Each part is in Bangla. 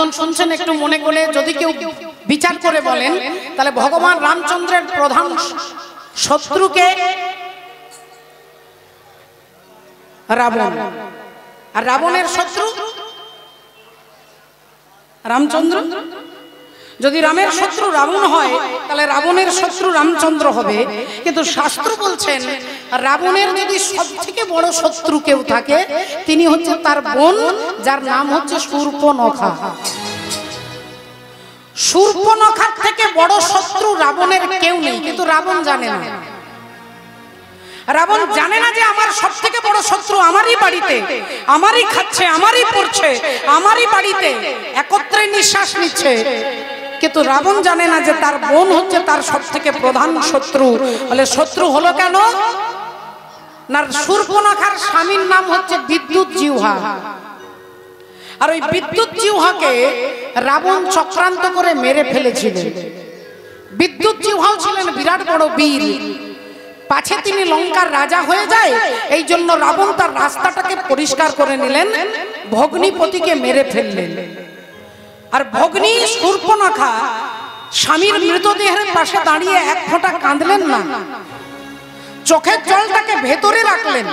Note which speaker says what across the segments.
Speaker 1: কীর্তন শুনছেন একটু মনে করে যদি কেউ বিচার করে বলেন তাহলে ভগবান রামচন্দ্রের প্রধান শত্রুকে রাবণ, আর রাবণের শত্রু রামচন্দ্র। যদি রামের শত্রু রাবণ হয় তাহলে রাবণের শত্রু রামচন্দ্র হবে। কিন্তু শাস্ত্র বলছেন রাবণের যদি সবথেকে বড় শত্রু কেউ থাকে তিনি হচ্ছে তার বোন, যার নাম হচ্ছে শূর্পণখা। শূর্পণখার থেকে বড় শত্রু রাবণের কেউ নেই, কিন্তু রাবণ জানে না। রাবণ জানে না যে আমার সব থেকে বড় শত্রু আমারই বাড়িতে, আমারই খাচ্ছে, আমারই পড়ছে, আমারই বাড়িতে একত্রে নিঃশ্বাস নিচ্ছে। কিন্তু রাবণ জানে না যে তার বোন হচ্ছে তার সব থেকে প্রধান শত্রু। বলে শত্রু হলো কেন না, শূর্পণখার স্বামীর নাম হচ্ছে বিদ্যুৎ জিহ্বা। আর ওই বিদ্যুৎ জিহ্বাকে রাবণ চক্রান্ত করে মেরে ফেলেছিলেন। বিদ্যুৎ জিহ্বাও ছিলেন বিরাট বড় বীর, পাছে তিনি লঙ্কার রাজা হয়ে যায়। এই জন্য রাবণ তার রাস্তাটাকে পরিষ্কার করে নিলেন, ভগ্নিপতিকে মেরে ফেললেন। আর ভগ্নী শূর্পণখা স্বামীর মৃতদেহের পাশে দাঁড়িয়ে এক ফোঁটা কাঁদলেন না, চোখের জলটাকে ভেতরে রাখলেন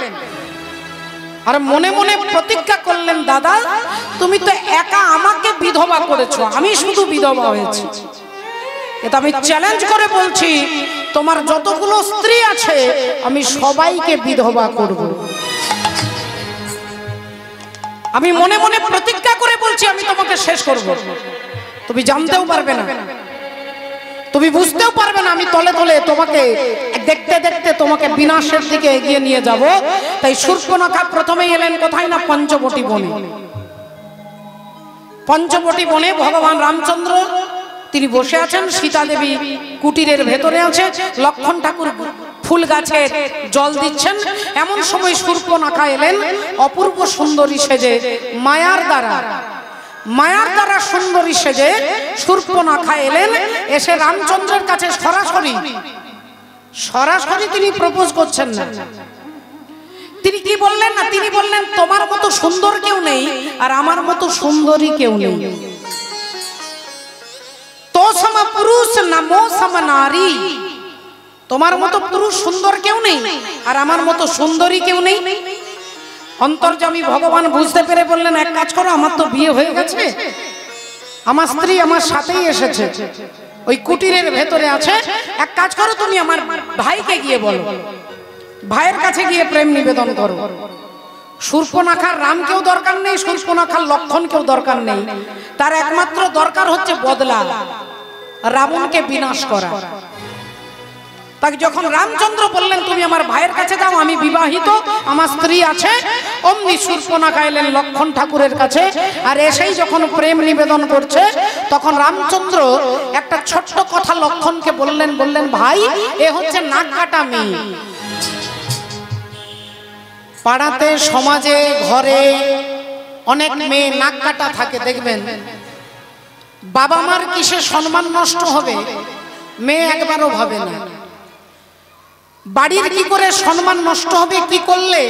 Speaker 1: আর মনে মনে প্রতিজ্ঞা করলেন, দাদা তুমি তো একা আমাকে বিধবা করেছো, আমি শুধু বিধবা হয়েছি। এটা আমি চ্যালেঞ্জ করে বলছি, তোমার যতগুলো স্ত্রী আছে আমি সবাইকে বিধবা করব। আমি মনে মনে প্রতিজ্ঞা করে বলছি আমি তোমাকে শেষ করব। তুমি জানতেও পারবে না, তুমি বুঝতেও পারবে না, আমি তলে তলে তোমাকে দেখতে দেখতে তোমাকে বিনাশের দিকে এগিয়ে নিয়ে যাব। তাই শূর্পণখা প্রথমে এলেন কোথায় না, পঞ্চবটী বনে। পঞ্চবটী বনে ভগবান রামচন্দ্র তিনি বসে আছেন, সীতা দেবী কুটিরের ভেতরে আছে, লক্ষণ ঠাকুর ফুল গাছে জল দিচ্ছেন। এমন সময় শূর্পণখা এলেন অপূর্ব সুন্দরী সেজে, মায়ার দ্বারা সুন্দরী সেজে শূর্পণখা এলেন। এসে রামচন্দ্রের কাছে সরাসরি তিনি প্রপোজ করছেন না। তিনি কি বললেন না, তিনি বললেন তোমার মতো সুন্দর কেউ নেই আর আমার মতো সুন্দরী কেউ নেই। তো সম পুরুষ না মো সম নারী, তোমার মতো পুরুষ সুন্দর কেউ নেই আর আমার মতো সুন্দরী কেউ নেই। অন্তর্যামী ভগবান বুঝতে পেরে বললেন, এক কাজ করো, আমার তো বিয়ে হয়ে গেছে, আমার স্ত্রী আমার সাথেই এসেছে, ওই কুটিরের ভেতরে আছে, এক কাজ করো তুমি আমার ভাইকে গিয়ে বলো, ভাইয়ের কাছে গিয়ে প্রেম নিবেদন করো। শূর্পণখার রামকেও দরকার নেই, শূর্পণখার লক্ষণকেও দরকার নেই, তার একমাত্র দরকার হচ্ছে বদলা, রাবণকে বিনাশ করা। তাকে যখন রামচন্দ্র বললেন তুমি আমার ভাইয়ের কাছে যাও, আমি বিবাহিত, আমার স্ত্রী আছে, অমনি শূর্পণখা এলেন লক্ষণ ঠাকুরের কাছে। আর এসেই যখন প্রেম নিবেদন করছে তখন রামচন্দ্র একটা ছোট্ট কথা লক্ষণকে বললেন, ভাই এ হচ্ছে নাক কাটা মেয়ে। পাড়াতে, সমাজে, ঘরে অনেক মেয়ে নাক কাটা থাকে, দেখবেন বাবা মার কিসে সম্মান নষ্ট হবে মেয়ে একবারও ভাবে না। বাড়ির কি করে সম্মান নষ্ট হবে, কি করলে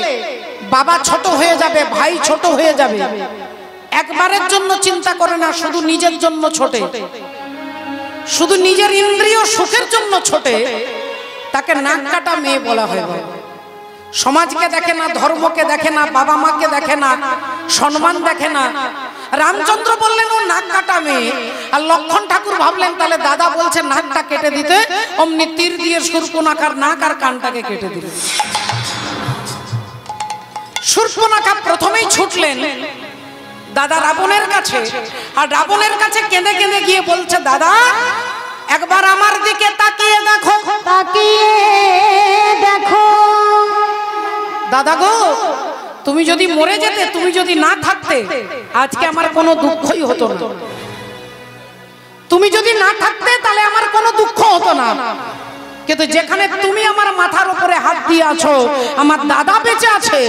Speaker 1: বাবা ছোট হয়ে যাবে, ভাই ছোট হয়ে যাবে, একবারের জন্য চিন্তা করে না, শুধু নিজের জন্য ছোটে, শুধু নিজের ইন্দ্রিয় সুখের জন্য ছোটে, তাকে নাক কাটা মেয়ে বলা হয়। সমাজকে দেখে না, ধর্মকে দেখে না, বাবা মাকে দেখে না, সম্মান দেখে না। রামচন্দ্র বললেন ও নাক কাটা মেয়ে। আর লক্ষণ ঠাকুর ভাবলেন তাহলে দাদা বলছে নাকটা কেটে দিতে, অমনি তীর দিয়ে শূর্পণখার নাক আর কানটাকে কেটে দিলেন। শূর্পণখা প্রথমেই ছুটলেন দাদা রাবণের কাছে, আর রাবণের কাছে কেঁদে কেঁদে গিয়ে বলছে, দাদা একবার আমার দিকে তাকিয়ে দেখো, তাকিয়ে দেখো দাদা গো, তুমি যদি মরে যেতে, তুমি যদি না থাকতে আজকে আমার কোনো দুঃখই হতো না, তুমি যদি না থাকতে তাহলে আমার কোনো দুঃখ হতো না। কিন্তু যেখানে তুমি আমার মাথার উপরে হাত দিয়ে আছো, আমার দাদা বেঁচে আছে,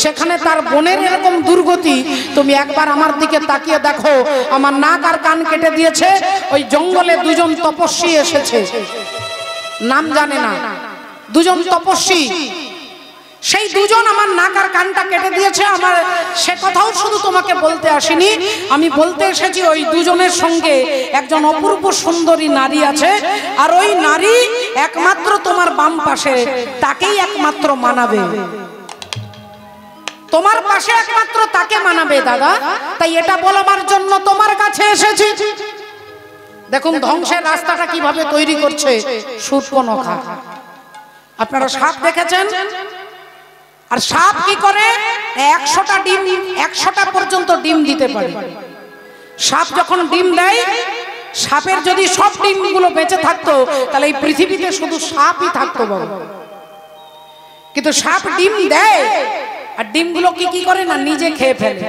Speaker 1: সেখানে তার বোনের এরকম দুর্গতি। তুমি একবার আমার দিকে তাকিয়ে দেখো, আমার নাক আর কান কেটে দিয়েছে। ওই জঙ্গলে দুজন তপস্বী এসেছে, নাম জানে না, দুজন তপস্বী সেই দুজন আমার নাক আর কানটা কেটে দিয়েছে। আমার সে কথাও শুধু তোমাকে বলতে আসিনি, আমি বলতে এসেছি ওই দুজনের সঙ্গে একজন অপূর্ব সুন্দরী নারী আছে, আর ওই নারী একমাত্র তোমার বাম পাশে, তাকেই একমাত্র মানাবে, তোমার পাশে একমাত্র তাকে মানাবে দাদা। তাই এটা বলবার জন্য তোমার কাছে এসেছি। দেখুন ধ্বংসের রাস্তাটা কিভাবে তৈরি করছে শূর্পণখা। আপনারা সাপ দেখেছেন, আর সাপ কি করে 100টা ডিম, 100টা পর্যন্ত ডিম দিতে পারে। সাপ যখন ডিম দেয়, সাপের যদি সব ডিমগুলো বেঁচে থাকতো তাহলে এই পৃথিবীতে শুধু সাপই থাকতো বাবা। কিন্তু সাপ ডিম দেয়, আর ডিমগুলো কি করে না নিজে খেয়ে ফেলে।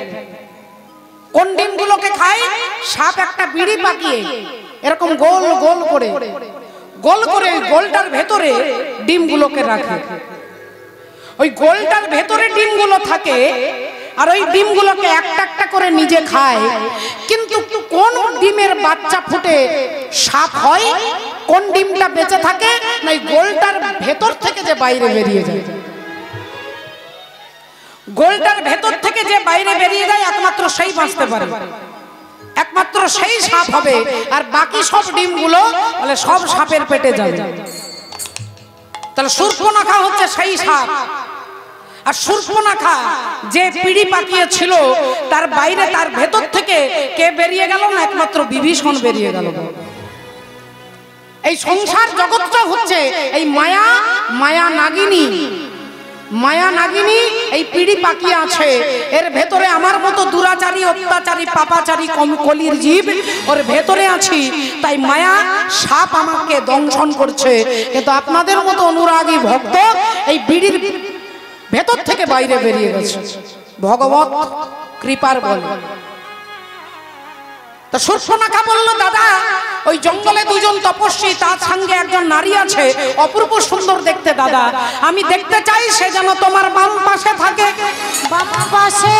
Speaker 1: কোন ডিমগুলোকে খায়? সাপ একটা বিড়ি পাকিয়ে এরকম গোল গোল করে গোলটার ভেতরে ডিমগুলোকে রাখে। ওই গোলটার ভেতরে ডিমগুলো থাকে, আর ওই ডিমগুলোকে একটা একটা করে নিজে খায়। কিন্তু কোন ডিমের বাচ্চা ফুটে সাপ হয়, কোন ডিমটা বেঁচে থাকে না এই গোলটার ভেতর থেকে যে বাইরে বেরিয়ে যায়। গোলটার ভেতর থেকে যে বাইরে বেরিয়ে যায় একমাত্র সেই বাঁচতে পারে, একমাত্র সেই সাপ হবে। আর বাকি সব ডিমগুলো বলে সব সাপের পেটে যাবে। তাহলে শূর্পণখা হচ্ছে সেই সাপ। আর শূর্পণখা যে পিঁড়ি পাকিয়েছিল, তার বাইরে তার ভেতর থেকে কে বেরিয়ে গেল না? একমাত্র বিভীষণ বেরিয়ে গেল। এই সংসার জগৎটা হচ্ছে এই মায়া নাগিনী। মায়া নাগিনী এই পিঁড়ি পাকিয়ে আছে, এর ভেতরে আমার মতো দুরাচারী, অত্যাচারী, পাপাচারী কলির জীব ওর ভেতরে আছি। তাই মায়া সাপ আমাকে দংশন করছে। কিন্তু আপনাদের মতো অনুরাগী ভক্ত এই পিঁড়ির ভেতর থেকে বাইরে বেরিয়ে গেছে ভগবত কৃপার বলে। তো শূর্পণখা বলল, দাদা ওই জঙ্গলে দুজন তপস্বী, তার সঙ্গে একজন নারী আছে, অপূর্ব সুন্দর দেখতে। দাদা আমি দেখতে চাই সে যেন তোমার বাম পাশে থাকে।
Speaker 2: বাম পাশে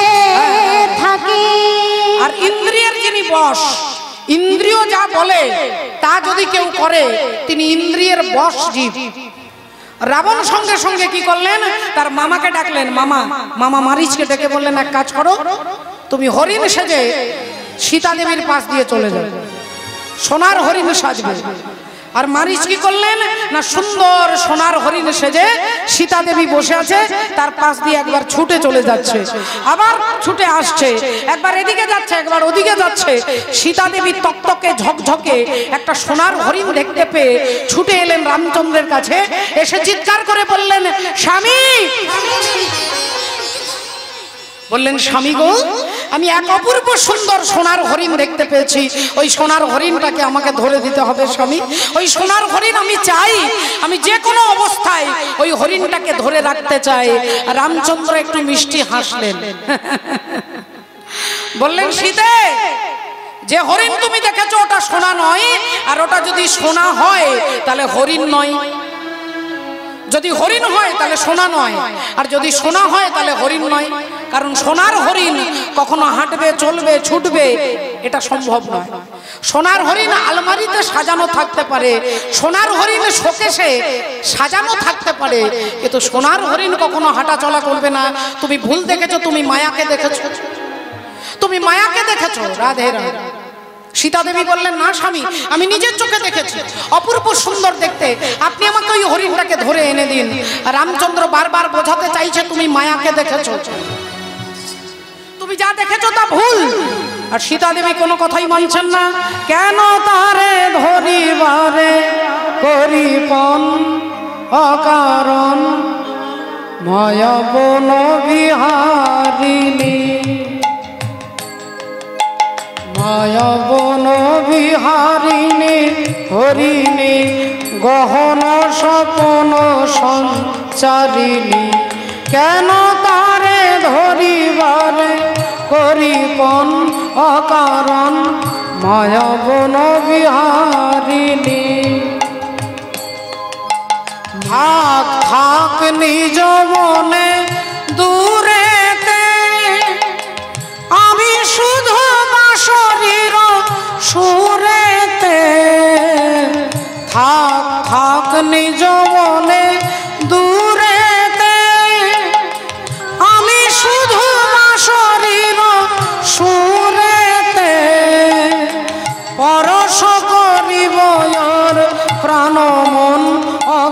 Speaker 2: থাকে।
Speaker 1: আর ইন্দ্রিয়ের যিনি বশ, ইন্দ্রিয় যা বলে তা যদি কেউ করে, তিনি ইন্দ্রিয়ের বশ জীব। রাবণ সঙ্গে সঙ্গে কি করলেন? তার মামাকে ডাকলেন। মামা মারিচকে ডেকে বললেন, এক কাজ করো, তুমি হরিণ সেজে সীতা দেবীর পাশ দিয়ে চলে যাবে, সোনার হরিণ সাজবে। আর মারিচ কি করলেন না, সুন্দর সোনার হরিণ সেজে সীতা দেবী বসে আছে, তার পাশ দিয়ে একবার ছুটে চলে যাচ্ছে, আবার ছুটে আসছে, একবার এদিকে যাচ্ছে, একবার ওদিকে যাচ্ছে। সীতা দেবী তকতকে ঝকঝকে একটা সোনার হরিণ দেখতে পেয়ে ছুটে এলেন রামচন্দ্রের কাছে। এসে চিৎকার করে বললেন, স্বামী, বললেন স্বামী গো, আমি এক অপূর্ব সুন্দর সোনার হরিণ দেখতে পেয়েছি, ওই সোনার হরিণটাকে আমাকে ধরে দিতে হবে স্বামী। ওই সোনার হরিণ আমি চাই, আমি যে কোনো অবস্থায় ওই হরিণটাকে ধরে রাখতে চাই। রামচন্দ্র একটু মিষ্টি হাসলেন, বললেন, সীতে, যে হরিণ তুমি দেখেছো ওটা সোনা নয়, আর ওটা যদি সোনা হয় তাহলে হরিণ নয়। যদি হরিণ হয় তাহলে সোনা নয়, আর যদি সোনা হয় তাহলে হরিণ নয়। কারণ সোনার হরিণ কখনো হাঁটবে, চলবে, ছুটবে, এটা সম্ভব নয়। সোনার হরিণ আলমারিতে সাজানো থাকতে পারে, সোনার হরিণ শোকেসে সাজানো থাকতে পারে, কিন্তু সোনার হরিণ কখনো হাঁটা চলা করবে না। তুমি ভুল দেখেছো, তুমি মায়াকে দেখেছো, তুমি মায়াকে দেখেছো। রাধে রাধে। সীতা দেবী বললেন, না স্বামী, আমি নিজের চোখে দেখেছি, অপূর্ব সুন্দর দেখতে, আপনি আমাকে ওই হরিণটাকে ধরে এনে দিন। রামচন্দ্র বারবার বোঝাতে চাইছে, তুমি মায়াকে দেখেছো, তুমি যা দেখেছো তা ভুল। আর সীতা দেবী কোনো কথাই মানছেন না। কেন তারে ধরিবারে করিপন অকারণ মায়া বন বিহারিণী, মায়া বন বিহারিণী হরিণী গহন স্বপন সঞ্চারিণী। কেন তারে ধরিবারে করিপন অকারণ মায়া বন বিহারিণী। থাক থাক নিজ মনে দূরেতে, আমি শুধু বাঁশরীর সুরেতে। থাক থাক নিজ মনে দূরেতে,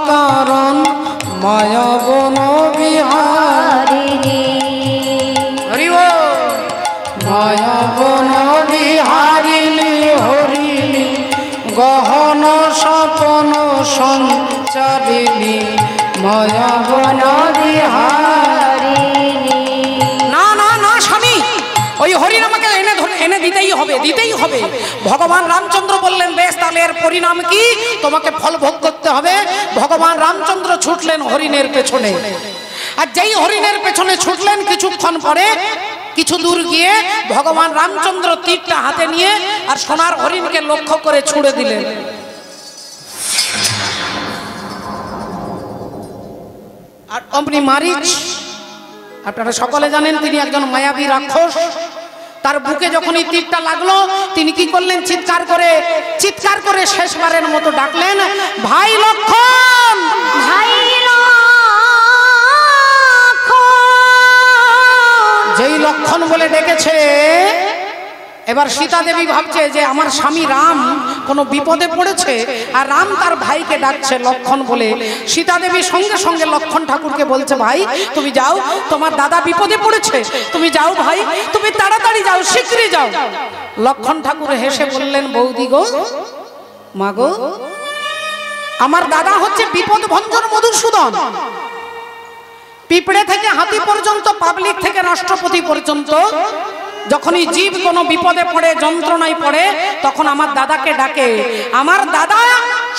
Speaker 1: কারণ মায়া বন বিহারিণী হরি বল মায়া বন বিহারিণী হরিণী গহন স্বপন সঞ্চারিণী মায়া বন বিহারিণী। না না না স্বামী, ওই হরিণ আমাকে এনে দিতেই হবে। ভগবান রামচন্দ্র বললেন বেশ, তাহলে এর পরিণাম কি, তোমাকে ফল ভোগ করতে হবে। ভগবান রামচন্দ্র ছুটলেন হরিণের পেছনে, আর যেই হরিণের পেছনে ছুটলেন কিছুক্ষণ পরে কিছু দূর গিয়ে ভগবান রামচন্দ্র তীরটা হাতে নিয়ে আর সোনার হরিণকে লক্ষ্য করে ছুড়ে দিলেন। আর অমনি মারিচ, আপনারা সকলে জানেন তিনি একজন মায়াবী রাক্ষস। তার বুকে যখন এই তীরটা লাগলো তিনি কি করলেন, চিৎকার করে শেষবারের মতো ডাকলেন, ভাই লক্ষণ,
Speaker 2: ভাই
Speaker 1: যেই লক্ষণ বলে ডেকেছে। এবার সীতা দেবী ভাবছে যে আমার স্বামী রাম কোনো বিপদে পড়েছে, আর রাম তার ভাইকে ডাকছে লক্ষণ বলে। সীতা দেবী সঙ্গে সঙ্গে লক্ষণ ঠাকুরকে বলছে, ভাই তুমি যাও, তোমার দাদা বিপদে পড়েছে, তুমি যাও ভাই, তুমি তাড়াতাড়ি যাও, শীঘ্রই যাও। লক্ষণ ঠাকুর হেসে বললেন, বৌদি গো, মা গো, আমার দাদা হচ্ছে বিপদ ভঞ্জন মধুসূদন। পিঁপড়ে থেকে হাতি পর্যন্ত, পাবলিক থেকে রাষ্ট্রপতি পর্যন্ত যখনই জীব কোনো বিপদে পড়ে, যন্ত্রণায় পড়ে, তখন আমার দাদাকে ডাকে। আমার দাদা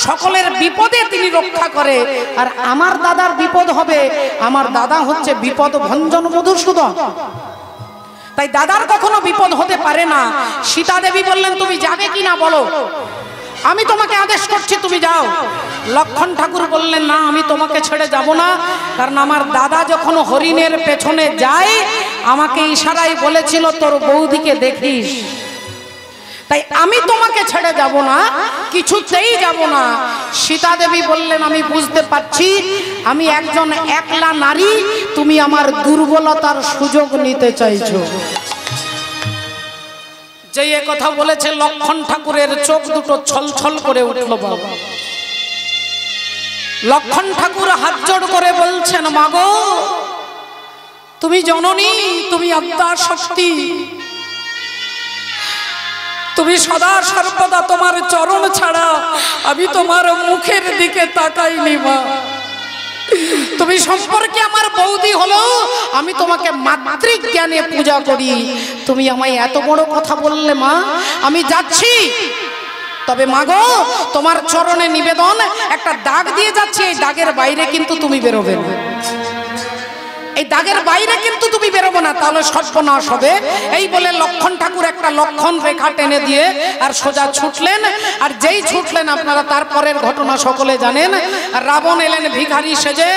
Speaker 1: সকলের বিপদে তিনি রক্ষা করে, আর আমার দাদার বিপদ হবে, আমার দাদা হচ্ছে বিপদ ভঞ্জন মধুসূদন। তাই দাদার কখনো বিপদ হতে পারে না। সীতা দেবী বললেন, তুমি যাবে কিনা বলো, আমি তোমাকে আদেশ করছি, তুমি যাও। লক্ষণ ঠাকুর বললেন, না, আমি তোমাকে ছেড়ে যাব না, কারণ আমার দাদা যখন হরিণের পেছনে যায় আমাকে ইশারায় বলেছিল তোর বৌদিকে দেখিস, তাই আমি তোমাকে ছেড়ে যাব না, কিছুতেই যাব না। সীতা দেবী বললেন, আমি বুঝতে পারছি আমি একজন একলা নারী, তুমি আমার দুর্বলতার সুযোগ নিতে চাইছো। যে এ কথা বলেছে লক্ষণ ঠাকুরের চোখ দুটো ছলছল করে উঠল। বাবা লক্ষণ ঠাকুর হাত জোড় করে বলছেন, মাগো তুমি জননী, তুমি আদ্যা শক্তি, তুমি সদা সর্বদা তোমার চরণ ছাড়া আমি তোমার মুখের দিকে তাকাইনি মা। তুমি সম্পর্কে আমার বৌদি হলো, আমি তোমাকে মাতৃক জ্ঞানে পূজা করি, তুমি আমায় এত বড় কথা বললে মা, আমি যাচ্ছি। তবে মাগো তোমার চরণে নিবেদন, একটা দাগ দিয়ে যাচ্ছি, এই দাগের বাইরে কিন্তু তুমি বেরোবে না, এই দাগের বাইরে কিন্তু তুমি বেরোবো না, তাহলে সর্বনাশ হবে। এই বলে লক্ষণ ঠাকুর একটা লক্ষণ রেখা টেনে দিয়ে আর সোজা ছুটলেন। আর যেই ছুটলেন আপনারা তারপরের ঘটনা সকলে জানেন। রাবণ এলেন ভিখারি সেজে,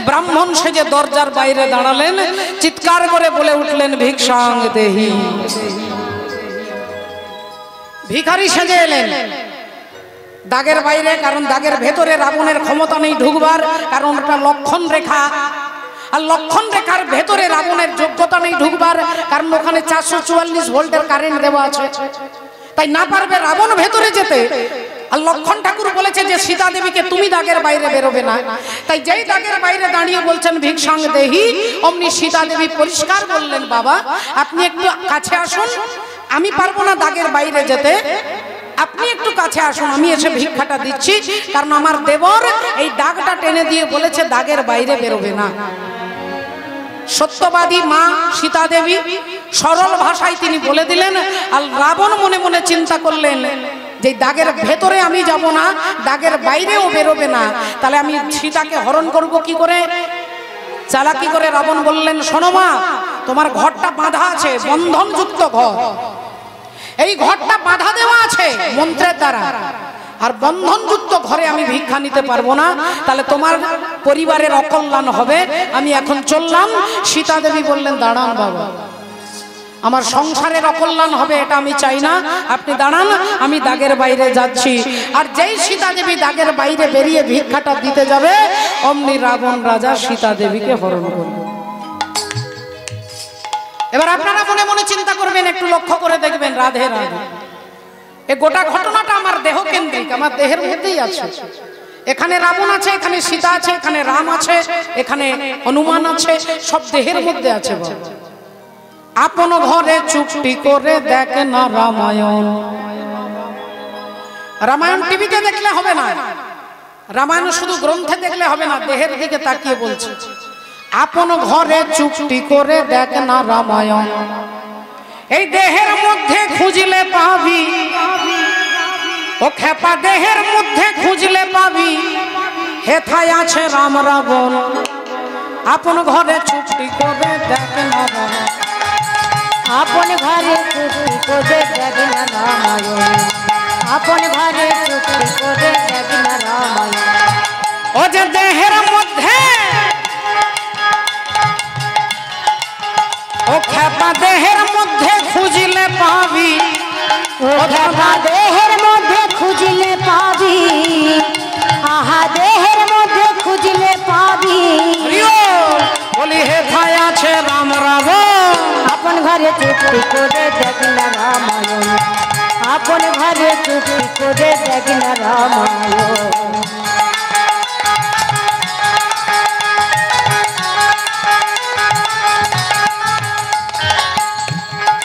Speaker 1: ব্রাহ্মণ সেজে দরজার বাইরে দাঁড়ালেন, চিৎকার করে বলে উঠলেন, ভিক্ষাং দেহি। ভিখারি সেজে এলেন দাগের বাইরে, কারণ দাগের ভেতরে রাবণের ক্ষমতা নেই ঢুকবার, কারণ ওটা লক্ষণ রেখা। আর লক্ষণ রেখার ভেতরে রাবণের যোগ্যতা নেই ঢুকবার, কারণ ওখানে 444 ভোল্টের কারেন্ট দেওয়া আছে, তাই না পারবে রাবণ ভেতরে যেতে। আর লক্ষণ ঠাকুর বলেছে যে সীতা দেবীকে তুমি দাগের বাইরে বেরোবে না, তাই যেই দাগের বাইরে দাঁড়িয়ে বলছেন ভিক্ষাং দেহি, অমনি সীতা দেবী পরিষ্কার বললেন, বাবা আপনি একটু কাছে আসুন, আমি পারবো না দাগের বাইরে যেতে, আপনি একটু কাছে আসুন, আমি এসে ভিক্ষাটা দিচ্ছি, কারণ আমার দেবর এই দাগটা টেনে দিয়ে বলেছে দাগের বাইরে বেরোবে না। সত্যবাদী মা সীতা দেবী সরল ভাষায় তিনি বলে দিলেন। আর রাবণ মনে মনে চিন্তা করলেন যে দাগের ভেতরে আমি যাব না, দাগের বাইরেও বেরোবে না, তাহলে আমি সীতাকে হরণ করব কি করে? চালাকি করে রাবণ বললেন, শোনো মা, তোমার ঘরটা বাঁধা আছে, বন্ধনযুক্ত ঘর, এই ঘরটা বাঁধা দেওয়া আছে মন্ত্রের দ্বারা, আর বন্ধনযুক্ত ঘরে আমি ভিক্ষা নিতে পারবো না, তাহলে তোমার পরিবারের অকল্যাণ হবে, আমি এখন চললাম। সীতা দেবী বললেন, দাঁড়ান বাবা, আমার সংসারের অকল্যাণ হবে এটা আমি চাই না, আপনি দাঁড়ান, আমি দাগের বাইরে যাচ্ছি। আর যেই সীতা দেবী দাগের বাইরে বেরিয়ে ভিক্ষাটা দিতে যাবে, অমনি রাবণ রাজা সীতা দেবীকে হরণ করবে। এবার আপনারা মনে মনে চিন্তা করবেন, একটু লক্ষ্য করে দেখবেন, রাধে রাধে, এই গোটা ঘটনাটা আমার দেহ কেন্দ্রিক, আমার দেহের মধ্যেই আছে। এখানে রাবণ আছে, এখানে সীতা আছে, এখানে রাম আছে, এখানে হনুমান আছে, সব দেহের মধ্যে আছে। আপন ঘরে চুপটি করে দেখ না রামায়ণ। রামায়ণ টিভিতে দেখলে হবে না, রামায়ণ শুধু গ্রন্থে দেখলে হবে না, দেহের দিকে তাকিয়ে বলছে আপন ঘরে চুপটি করে দেখ না রামায়ণ। এই দেহের মধ্যে খুঁজলে পাবি, ও খেপা দেহের মধ্যে খুঁজলে পাবি, হেথায় আছে রাম রাবণ। আপন ঘরে চুপটি করে দেখ না রামায়ণ।
Speaker 2: আপন ঘরে চুপটি করে দেখ না রামায়ণ। আপন ঘরে চুপটি করে দেখ না রামায়ণ।
Speaker 1: ও যে দেহের মধ্যে, ও খেপা দেহের মধ্যে খুঁজলে পাবি,
Speaker 2: ও খেপা দেহের মধ্যে খুঁজলে পাবি, আহা দেহের মধ্যে খুঁজলে পাবি।
Speaker 1: বলি হেথায় আছে রাম রাবণ।
Speaker 2: আপন ঘরে চুপটি করে দেখ না রামায়ণ। আপন ঘরে চুপটি করে দেখ না রামায়ণ।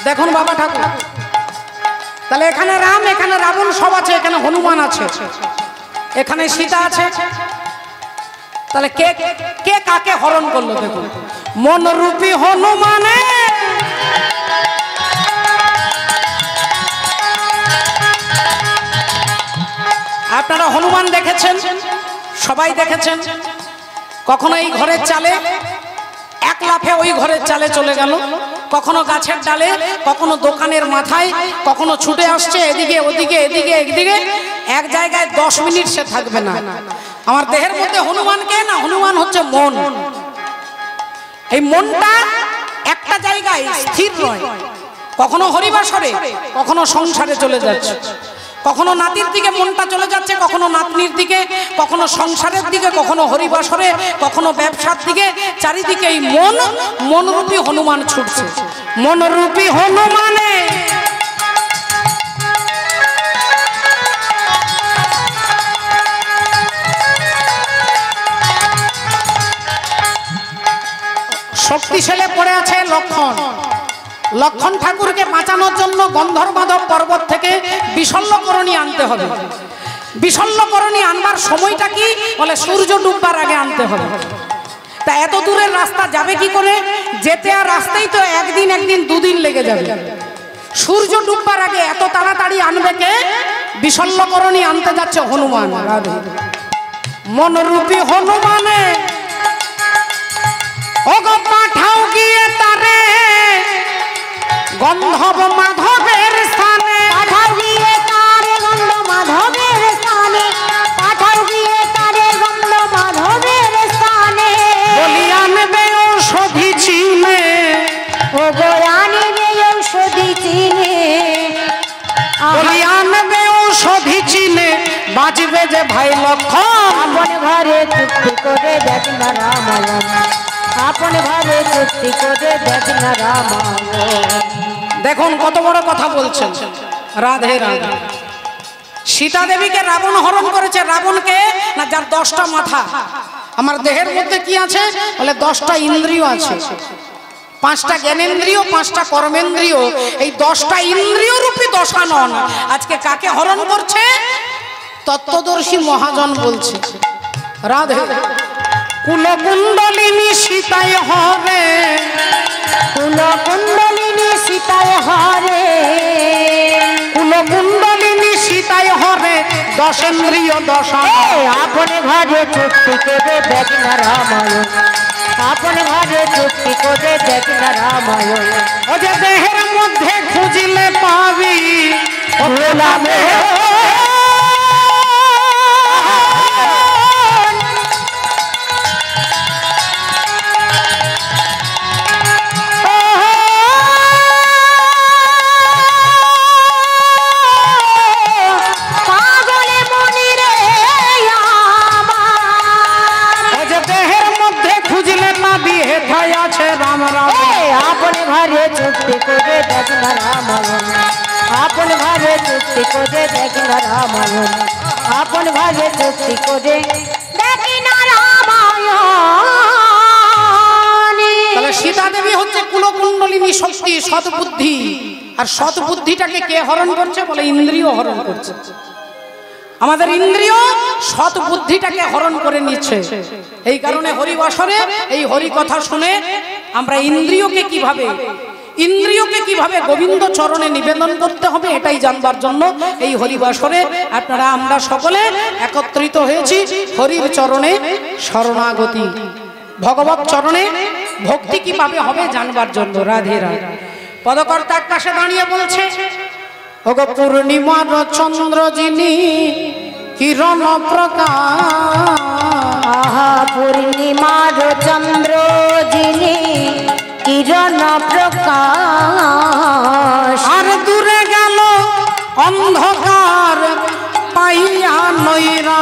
Speaker 1: দেখুন বাবা ঠাকুর, তাহলে এখানে রাম, এখানে রাবণ সব আছে, এখানে হনুমান আছে, এখানে সীতা আছে। তাহলে কে কে কাকে হরণ করলো? দেখুন, মনরূপী হনুমানে আপনারা হনুমান দেখেছেন, সবাই দেখেছেন। কখনো এই ঘরের চালে এক লাফে ওই ঘরের চালে চলে গেল, কখনো গাছের ডালে, কখনো দোকানের মাথায়, কখনো ছুটে আসছে এদিকে ওদিকে, এদিকে একদিকে, এক জায়গায় 10 মিনিট সে থাকবে না। আমার দেহের মধ্যে হনুমান কে না? হনুমান হচ্ছে মন। এই মনটা একটা জায়গায় স্থির নয়, কখনো হরিবাসরে, কখনো সংসারে চলে যাচ্ছে, কখনো নাতির দিকে মনটা চলে যাচ্ছে, কখনো নাতনির দিকে, কখনো সংসারের দিকে, কখনো হরিবাসরে, কখনো ব্যবসার দিকে। চারিদিকে এই মন, মনরূপী হনুমান ছুটছে। মনরূপী হনুমানে শক্তিশালী পড়ে আছে লক্ষণ। লক্ষণ ঠাকুরকে বাঁচানোর জন্য গন্ধর্বমাধব পর্বত থেকে বিশল্যকরণী আনতে হবে। বিশল্যকরণী আনবার সময়টা কি? বলে সূর্য ডুববার আগে আনতে হবে। তা এত দূরের রাস্তা যাবে কি করে? যেতে আর রাস্তাই তো একদিন দুদিন লেগে যাবে। সূর্য ডুববার আগে এত তাড়াতাড়ি আনবে কে? বিশল্যকরণী আনতে যাচ্ছে হনুমান। মনরূপী হনুমানে ওগো পাঠাও গিয়ে তারে গন্ধব মাধবের স্থানে।
Speaker 2: পাঠাও গিয়ে তারে গন্ধ মাধবের স্থানে। পাঠাও গিয়ে তারে গন্ধ মাধবের স্থানে।
Speaker 1: বলি আনবে ঔষধি চিনে,
Speaker 2: ও গো আনবে ঔষধি চিনে।
Speaker 1: বলি আনবে ঔষধি চিনে, বাঁচবে যে ভাই লক্ষণ।
Speaker 2: আপন ঘরে চুক্তি করে দেখ না রামায়ণ। আপন ঘরে চুক্তি করে দেখ না রামায়ণ।
Speaker 1: দেখুন কত বড় কথা বলছেন। রাধে রাধে। সীতা দেবীকে রাবণ হরণ করেছে। রাবণকে না, যার 10টা মাথা। আমার দেহের মধ্যে কি আছে? বলে 10টা ইন্দ্রিয় আছে, 5টা জ্ঞানেন্দ্রিয়, 5টা কর্মেন্দ্রিয়। এই 10টা ইন্দ্রিয় রূপী দশানন আজকে কাকে হরণ করছে? তত্ত্বদর্শী মহাজন বলছে। রাধে। কুলকুণ্ডলিনী সীতায় হরে,
Speaker 2: কুলকুণ্ডলিনী সীতায় হরে।
Speaker 1: কুলকুণ্ডলিনী সীতায় হরে, দশেন্দ্রিয় দশানন।
Speaker 2: আপন ঘরে চুক্তি করে দেখ না রামায়ণ। আপন ঘরে চুক্তি করে দেখ না রামায়ণ।
Speaker 1: ও যে দেহের মধ্যে খুঁজলে পাবি, ভোলামে
Speaker 2: আপন ঘরে চুক্তি করে দেখ না রামায়ণ। আপন ভাবে চুক্তি করে দেখি না রামায়ণ আপন ভাবে চুক্তি করে দেখি না রামায়ণ
Speaker 1: তাহলে সীতা দেবী হচ্ছে কুলকুণ্ডলিনী শক্তি, সৎবুদ্ধি। আর সৎবুদ্ধিটাকে কে হরণ করছে? বলে ইন্দ্রিয় হরণ করছে। আমাদের ইন্দ্রিয় সৎ বুদ্ধিটাকে হরণ করে নিচ্ছে। এই কারণে হরিবাসরে এই হরি কথা শুনে আমরা ইন্দ্রিয়কে কিভাবে গোবিন্দ চরণে নিবেদন করতে হবে এটাই জানবার জন্য এই হরিবাসরে আপনারা আমরা সকলে একত্রিত হয়েছি হরির চরণে শরণাগতি, ভগবত চরণে ভক্তি কিভাবে হবে জানবার জন্য। রাধে রাধে। পদকর্তা এক পাশে দাঁড়িয়ে বলছে, ওগো পূর্ণিমার চন্দ্র যিনি কিরণ প্রকাশ,
Speaker 2: পূর্ণিমার চন্দ্র যিনি কিরণ প্রকাশ,
Speaker 1: আর দূরে গেল অন্ধকার পাইয়া নৈরা।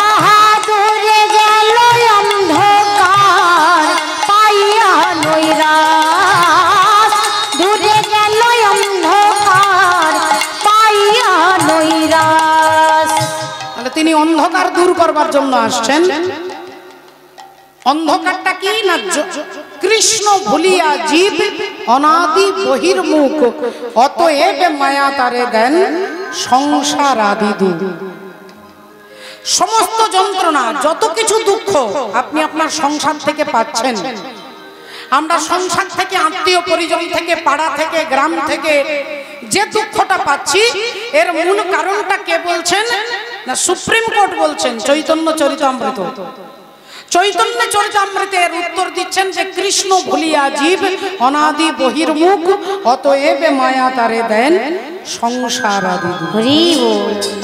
Speaker 2: আহা দূরে গেল অন্ধকার পাইয়া নৈরাশ, দূরে গেল অন্ধকার পাইয়া নৈরাশ।
Speaker 1: তাহলে তিনি অন্ধকার দূর করবার জন্য আসছেন। অন্ধকারটা কি না? কৃষ্ণ ভুলিয়া জীব অনাদি বহির্মুখ, অতএব মায়া তারে দেন সংসার আদি দুঃখ। সমস্ত যন্ত্রণা, যত কিছু দুঃখ আপনি আপনার সংসার থেকে পাচ্ছেন, আমরা সংসার থেকে, আত্মীয় পরিজন থেকে, পাড়া থেকে, গ্রাম থেকে যে দুঃখটা পাচ্ছি এর মূল কারণটা কে বলছেন না? সুপ্রিম কোর্ট বলছেন চৈতন্য চরিতামৃত। চৈতন্য চরিতামৃতের উত্তর দিচ্ছেন যে কৃষ্ণ ভুলিয়া জীব অনাদি বহির্মুখ, অতএব মায়া তারে দেন সংসার আদি দুঃখ।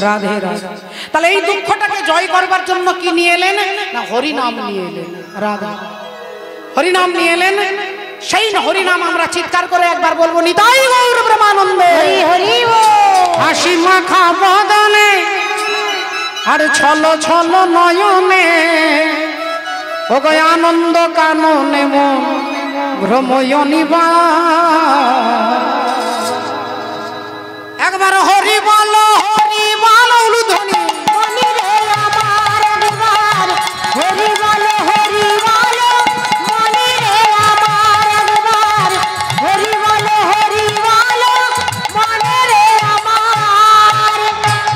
Speaker 1: রাধে রাধে। তাহলে এই দুঃখটাকে জয় করবার জন্য কি নিয়ে এলেন না? হরিনাম নিয়ে এলেন। রাধা হরিনাম নিয়ে এলেন। সেই হরিনাম আমরা চিৎকার করে একবার বলবো, নিতাই গৌর ব্রহ্মানন্দে
Speaker 2: হরি
Speaker 1: হাসি মাখা বদনে আর ছল ছল নয়নে, ওগো আনন্দ কাননে মন ভ্রময় নিবাস। একবার হরি বলো, হরি বলো উলুধ্বনি।
Speaker 2: মনি রে আমার একবার হরি বলো, হরি বলো মনি রে আমার একবার হরি বলো, হরি বলো মনি রে আমার।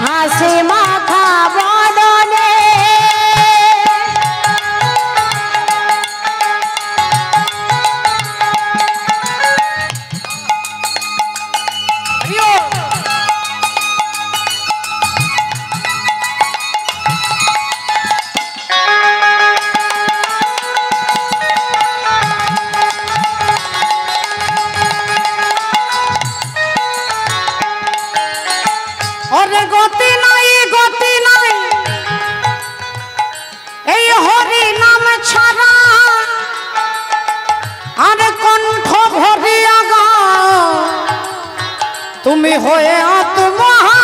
Speaker 2: হাসি মাখা বদনে
Speaker 1: ওরে গতি নাই, গতি নাই এই হরি নাম ছাড়া, আর কণ্ঠ ভরিয়া গাও তুমি হয়ে আত্মহারা।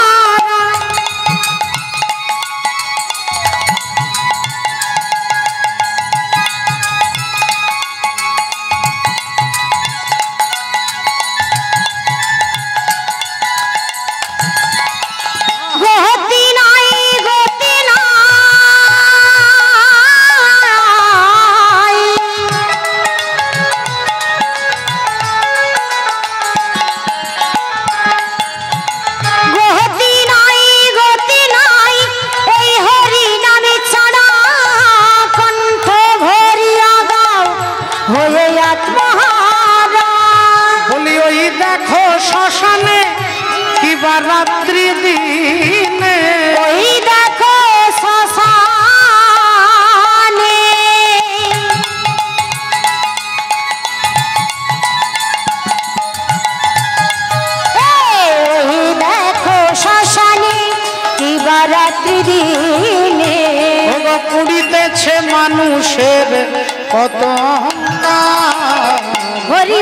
Speaker 2: গতি নাই, গতি নাই গতি নাই, গতি নাই এই হরি নামে ছাড়া, কণ্ঠ ভরিয়া গাও হয়ে আত্মহারা।
Speaker 1: বলি ওই দেখো শ্মশানে কিবা রাত্রি দিনে,
Speaker 2: ওই দেখো শ্মশানে ওই দেখো শ্মশানে কিবা রাত্রি দিনে,
Speaker 1: ওগো পুড়িতেছে মানুষের কত অহংকার।
Speaker 2: হরি